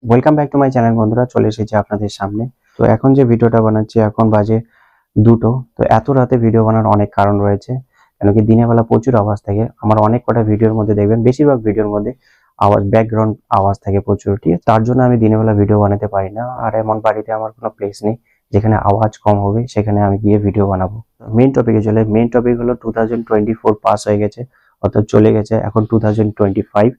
Welcome back to my channel বন্ধুরা, চলে এসেছি আপনাদের সামনে। তো এখন যে ভিডিওটা বানাচ্ছি, এখন বাজে 2টো। তো এত রাতে ভিডিও বানানোর অনেক কারণ রয়েছে, কেন কি দিনের বেলা প্রচুর আওয়াজ থাকে। আমার অনেক কটা ভিডিওর মধ্যে দেখবেন, বেশিরভাগ ভিডিওর মধ্যে আওয়াজ, ব্যাকগ্রাউন্ড আওয়াজ থাকে প্রচুর, ঠিক আছে? তার জন্য আমি দিনের বেলা ভিডিও বানাতে পারি না। আর এমন বাড়িতে আমার কোনো প্লেস নেই যেখানে আওয়াজ কম হবে, সেখানে আমি গিয়ে ভিডিও বানাবো। মেইন টপিকে চলে। মেইন টপিক হলো 2024 পাস হয়ে গেছে, অর্থাৎ চলে গেছে। এখন 2025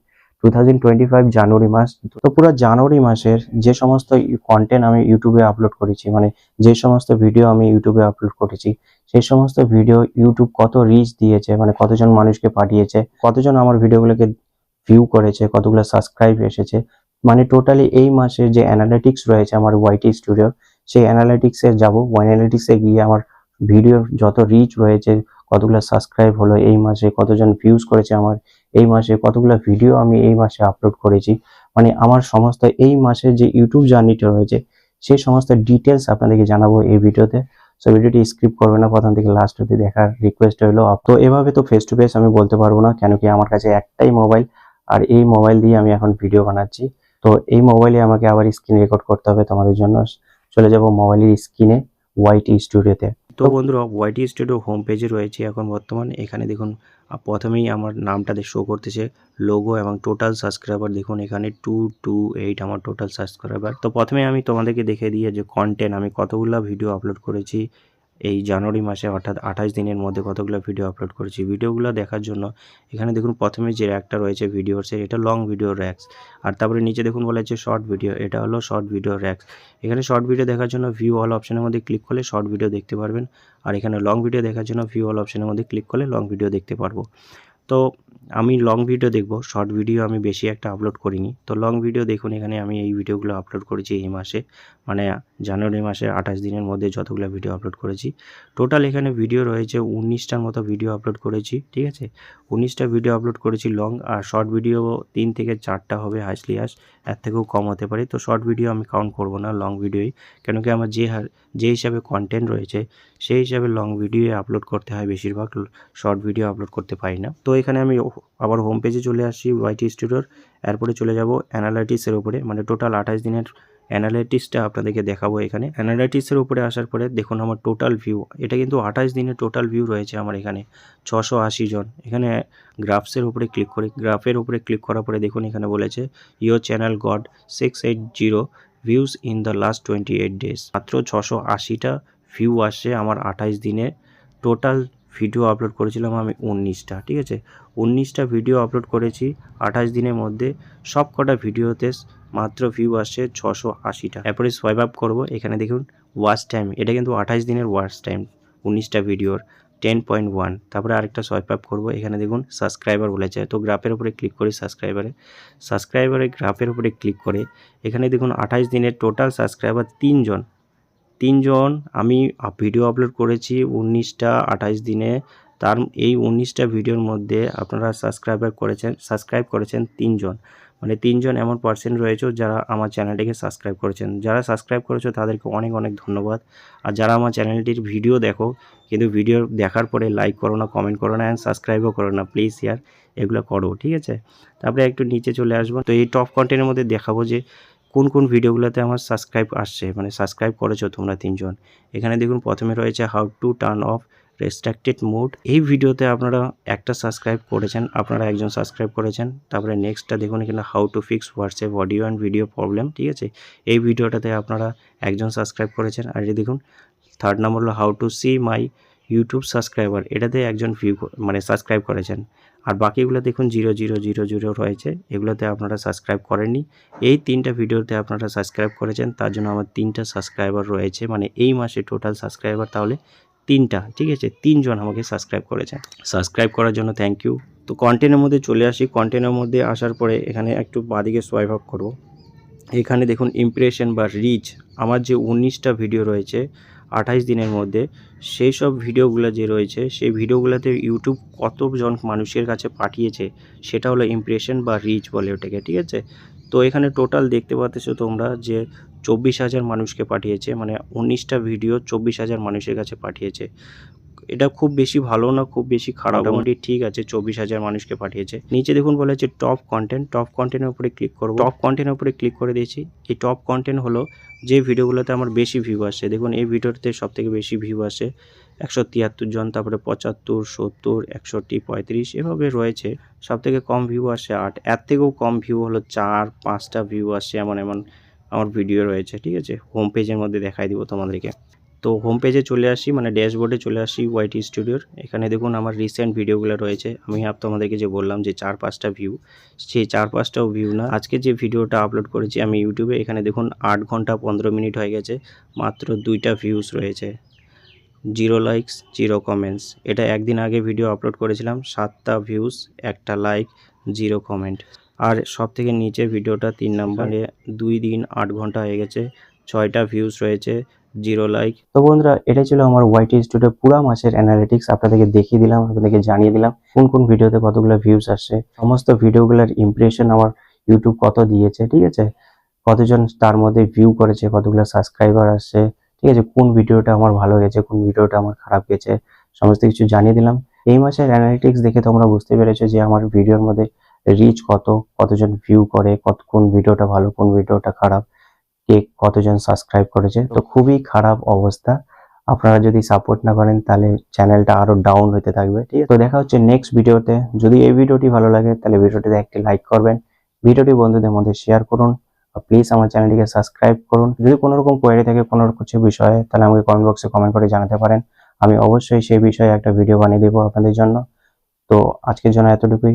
জানুয়ারি মাস। তো পুরো জানুয়ারি মাসের যে সমস্ত কন্টেন্ট আমি ইউটিউবে আপলোড করেছি, মানে যে সমস্ত ভিডিও আমি ইউটিউবে আপলোড করেছি, সেই সমস্ত ভিডিও ইউটিউব কত রিচ দিয়েছে, মানে কতজন মানুষকে পাঠিয়েছে, কতজন আমার ভিডিওগুলোকে ভিউ করেছে, কতগুলো সাবস্ক্রাইব এসেছে, মানে টোটালি এই মাসের যে অ্যানালিটিক্স রয়েছে আমার ওয়াইটি স্টুডিওর, সেই অ্যানালিটিক্সে যাব। অ্যানালিটিক্সে গিয়ে আমার ভিডিওর যত রিচ রয়েছে, কতগুলো সাবস্ক্রাইব হলো এই মাসে, কতজন ভিউজ করেছে আমার এই মাসে, কতগুলো ভিডিও আমি এই মাসে আপলোড করেছি, মানে আমার সমস্ত এই মাসের যে ইউটিউব জার্নিটা রয়েছে, সেই সমস্ত ডিটেলস আপনাদেরকে জানাবো এই ভিডিওতে। সো ভিডিওটি স্কিপ করবে না, প্রথম থেকে লাস্ট অবধি দেখার রিকোয়েস্ট হলো। তো এভাবে তো ফেস টু ফেস আমি বলতে পারবো না, কেন কি আমার কাছে একটাই মোবাইল, আর এই মোবাইল দিয়ে আমি এখন ভিডিও বানাচ্ছি। তো এই মোবাইলে আমাকে আবার স্ক্রিন রেকর্ড করতে হবে তোমাদের জন্য। চলে যাব মোবাইলের স্ক্রিনে, ওয়াইটি স্টুডিওতে। তো বন্ধুরা, ওয়াইটি স্টুডিও হোম পেজে রয়েছে এখন বর্তমানে। এখানে দেখুন প্রথমেই আমার নামটা শো করতেছে, লোগো এবং টোটাল সাবস্ক্রাইবার দেখুন এখানে 228 আমার টোটাল সাবস্ক্রাইবার। তো প্রথমে আমি তোমাদেরকে দেখে দিয়ে যে কন্টেন্ট আমি কতগুলো ভিডিও আপলোড করেছি এই জানুয়ারি মাসে, অর্থাৎ 28 দিনের মধ্যে কতগুলো ভিডিও আপলোড করেছি। ভিডিওগুলো দেখার জন্য এখানে দেখুন প্রথমে যে র্যাকটা রয়েছে ভিডিওসের, এটা লং ভিডিও র্যাকস। আর তারপরে নিচে দেখুন বলা হচ্ছে শর্ট ভিডিও, এটা হলো শর্ট ভিডিও র্যাকস। এখানে শর্ট ভিডিও দেখার জন্য ভিউ অল অপশনের মধ্যে ক্লিক করলে শর্ট ভিডিও দেখতে পারবেন, আর এখানে লং ভিডিও দেখার জন্য ভিউ অল অপশনের মধ্যে ক্লিক করলে লং ভিডিও দেখতে পারবো। তো আমি লং ভিডিও দেখব, শর্ট ভিডিও আমি বেশি একটা আপলোড করিনি। তো লং ভিডিও দেখুন, এখানে আমি এই ভিডিওগুলো আপলোড করেছি এই মাসে, মানে জানুয়ারি মাসের 28 দিনের মধ্যে যতগুলো ভিডিও আপলোড করেছি। টোটাল এখানে ভিডিও রয়েছে 19টার মতো ভিডিও আপলোড করেছি, ঠিক আছে? 19টা ভিডিও আপলোড করেছি লং, আর শর্ট ভিডিও 3 থেকে 4টা হবে হাইস্টলি হাস, এর থেকেও কম হতে পারে। তো শর্ট ভিডিও আমি কাউন্ট করব না, লং ভিডিওই, কেন কি আমার যে হিসাবে কন্টেন্ট রয়েছে সেই হিসাবে লং ভিডিও আপলোড করতে হয় বেশিরভাগ, শর্ট ভিডিও আপলোড করতে পারি না। তো এখানে আমি আবার হোম পেজে চলে আসছি ওয়াইটি স্টুডিওর, এরপরে চলে যাব অ্যানালাইটিক্সের উপরে, মানে টোটাল 28 দিনের অ্যানালাইটিক্সটা আপনাদেরকে দেখাবো। এখানে অ্যানালাইটিক্সের উপরে আসার পরে দেখুন আমার টোটাল ভিউ, এটা কিন্তু 28 দিনের টোটাল ভিউ রয়েছে আমার এখানে 680 জন। এখানে গ্রাফসের উপরে ক্লিক করি, গ্রাফের উপরে ক্লিক করার পরে দেখুন এখানে বলেছে your channel goat 680 views in the last 28 days. মাত্র 680টা ভিউ আসছে আমার 28 দিনে। টোটাল ভিডিও আপলোড করেছিলাম আমি 19টা, ঠিক আছে? 19টা ভিডিও আপলোড করেছি 28 দিনের মধ্যে। সব কটা ভিডিওতে মাত্র ভিউ আসছে 680টা। এরপরে সোয়াইপ আপ করবো, এখানে দেখুন ওয়াচ টাইম, এটা কিন্তু 28 দিনের ওয়াচ টাইম 19টা ভিডিওর 10.1। তারপরে আরেকটা সোয়াইপ আপ করবো, এখানে দেখুন সাবস্ক্রাইবার বলেছে। তো গ্রাফের উপরে ক্লিক করি, সাবস্ক্রাইবারে গ্রাফের উপরে ক্লিক করে এখানে দেখুন 28 দিনের টোটাল সাবস্ক্রাইবার 3জন আমি ভিডিও আপলোড করেছি 19টা 28 দিনে। তার এই 19টা ভিডিওর মধ্যে আপনারা সাবস্ক্রাইব করেছেন 3জন, মানে 3জন এমন পার্সেন্ট রয়েছে যারা আমার চ্যানেলটিকে সাবস্ক্রাইব করেছেন। যারা সাবস্ক্রাইব করেছো তাদেরকে অনেক অনেক ধন্যবাদ। আর যারা আমার চ্যানেলটির ভিডিও দেখো কিন্তু ভিডিও দেখার পরে লাইক করো না, কমেন্ট করো না, অ্যান্ড সাবস্ক্রাইবও করো না, প্লিজ ইয়ার এগুলো করো, ঠিক আছে? তারপরে একটু নিচে চলে আসবো। তো এই টপ কন্টেন্টের মধ্যে দেখাবো যে কোন কোন ভিডিওগুলোতে আমার সাবস্ক্রাইব আসছে, মানে সাবস্ক্রাইব করেছো তোমরা 3জন। এখানে দেখুন প্রথমে রয়েছে how to turn off restricted mode. এই ভিডিওতে আপনারা একটা সাবস্ক্রাইব করেছেন, আপনারা একজন সাবস্ক্রাইব করেছেন। তারপরে নেক্সটটা দেখুন এখানে how to fix WhatsApp audio and video problem, ঠিক আছে? এই ভিডিওটাতে আপনারা একজন সাবস্ক্রাইব করেছেন। আর এই দেখুন থার্ড নাম্বার হলো how to see my YouTube subscriber, এটাতে একজন মানে সাবস্ক্রাইব করেছেন। আর বাকিগুলো দেখুন 0000 রয়েছে, এগুলোতে আপনারা সাবস্ক্রাইব করেননি। এই 3টা ভিডিওতে আপনারা সাবস্ক্রাইব করেছেন, তার জন্য আমার 3টা সাবস্ক্রাইবার রয়েছে, মানে এই মাসে টোটাল সাবস্ক্রাইবার তাহলে 3টা, ঠিক আছে? 3জন আমাকে সাবস্ক্রাইব করেছেন। সাবস্ক্রাইব করার জন্য থ্যাংক ইউ। তো কন্টেন্টের মধ্যে চলে আসি। কন্টেন্টের মধ্যে আসার পরে এখানে একটু বাঁদিকে সোয়াইপ আপ করবো, এখানে দেখুন ইমপ্রেশন বা রিচ, আমার যে 19টা ভিডিও রয়েছে 28 দিনের মধ্যে, সেই সব ভিডিওগুলো যে রয়েছে সেই ভিডিওগুলোতে ইউটিউব কতজন মানুষের কাছে পাঠিয়েছে সেটা হলো ইমপ্রেশন বা রিচ বলে ওটাকে, ঠিক আছে? তো এখানে টোটাল দেখতে পাচ্ছ তোমরা যে 24,000 মানুষকে পাঠিয়েছে, মানে 19টা ভিডিও 24,000 মানুষের কাছে পাঠিয়েছে। এটা খুব বেশি ভালো না, খুব বেশি খারাপ, মোটামুটি ঠিক আছে। 24,000 মানুষকে পাঠিয়েছে। নিচে দেখুন বলা হচ্ছে টপ কন্টেন্ট। টপ কন্টেন্টের উপরে ক্লিক করব। টপ কন্টেন্টের উপরে ক্লিক করে দিয়েছি। এই টপ কন্টেন্ট হলো যে ভিডিওগুলোতে আমার বেশি ভিউ আসে। দেখুন এই ভিডিওতে সবথেকে বেশি ভিউ আসে 173 জন, তারপরে 75, 70, 61, 35 এভাবে রয়েছে। সবথেকে কম ভিউ আসে 8। এর থেকেও কম ভিউ হলো 4-5টা ভিউ আসে এমন আমার ভিডিও রয়েছে, ঠিক আছে। হোম পেজের মধ্যে দেখাই দিব তোমাদেরকে। তো হোম পেজে চলে আসি, মানে ড্যাশবোর্ডে চলে আসি ওয়াইটি স্টুডিওর। এখানে দেখুন আমার রিসেন্ট ভিডিওগুলো রয়েছে। আমি তোমাদেরকে যে বললাম যে 4-5টা ভিউ, সেই 4-5টাও ভিউ না। আজকে যে ভিডিওটা আপলোড করেছি আমি ইউটিউবে, এখানে দেখুন 8 ঘন্টা 15 মিনিট হয়ে গেছে, মাত্র 2টা ভিউস রয়েছে, 0 লাইকস 0 কমেন্টস। এটা একদিন আগে ভিডিও আপলোড করেছিলাম, 7টা ভিউস 1টা লাইক 0 কমেন্ট। আর সব থেকে নিচে ভিডিওটা 3 নম্বরে 2 দিন 8 ঘন্টা হয়ে গেছে, 6টা ভিউস রয়েছে, 0 লাইক। তো বন্ধুরা, এটাই ছিল আমার ওয়াইটি স্টুডিও পুরো মাসের অ্যানালিটিক্স। আপনাদেরকে দেখিয়ে দিলাম, আপনাদেরকে জানিয়ে দিলাম কোন কোন ভিডিওতে কতগুলো ভিউস আসছে, সমস্ত ভিডিওগুলোর ইমপ্রেশন আমার ইউটিউব কত দিয়েছে, ঠিক আছে, কতজন তার মধ্যে ভিউ করেছে, কতগুলো সাবস্ক্রাইবার আসছে, ঠিক আছে, কোন ভিডিওটা আমার ভালো গেছে, কোন ভিডিওটা আমার খারাপ গেছে, সমস্ত কিছু জানিয়ে দিলাম। এই মাসের অ্যানালিটিক্স দেখে তোমরা বুঝতে পেরেছো যে আমার ভিডিওর মধ্যে রিচ কতজন ভিউ করে, কোন ভিডিওটা ভালো, কোন ভিডিওটা খারাপ, কে কতজন সাবস্ক্রাইব করেছে। তো খুবই খারাপ অবস্থা। আপনারা যদি সাপোর্ট না করেন তাহলে চ্যানেলটা আরো ডাউন হতে থাকবে, ঠিক আছে। তো দেখা হচ্ছে নেক্সট ভিডিওতে। যদি এই ভিডিওটি ভালো লাগে তাহলে ভিডিওটিতে একটি লাইক করবেন, ভিডিওটি বন্ধুদের মধ্যে শেয়ার করুন, প্লিজ আমার চ্যানেলটিকে সাবস্ক্রাইব করুন। যদি কোনো রকম কোয়েরি থাকে কোনো কিছু বিষয়ে, তাহলে আমাকে কমেন্ট বক্সে কমেন্ট করে জানাতে পারেন। আমি অবশ্যই সেই বিষয়ে একটা ভিডিও বানিয়ে দেবো আপনাদের জন্য। তো আজকের জন্য এতটুকুই।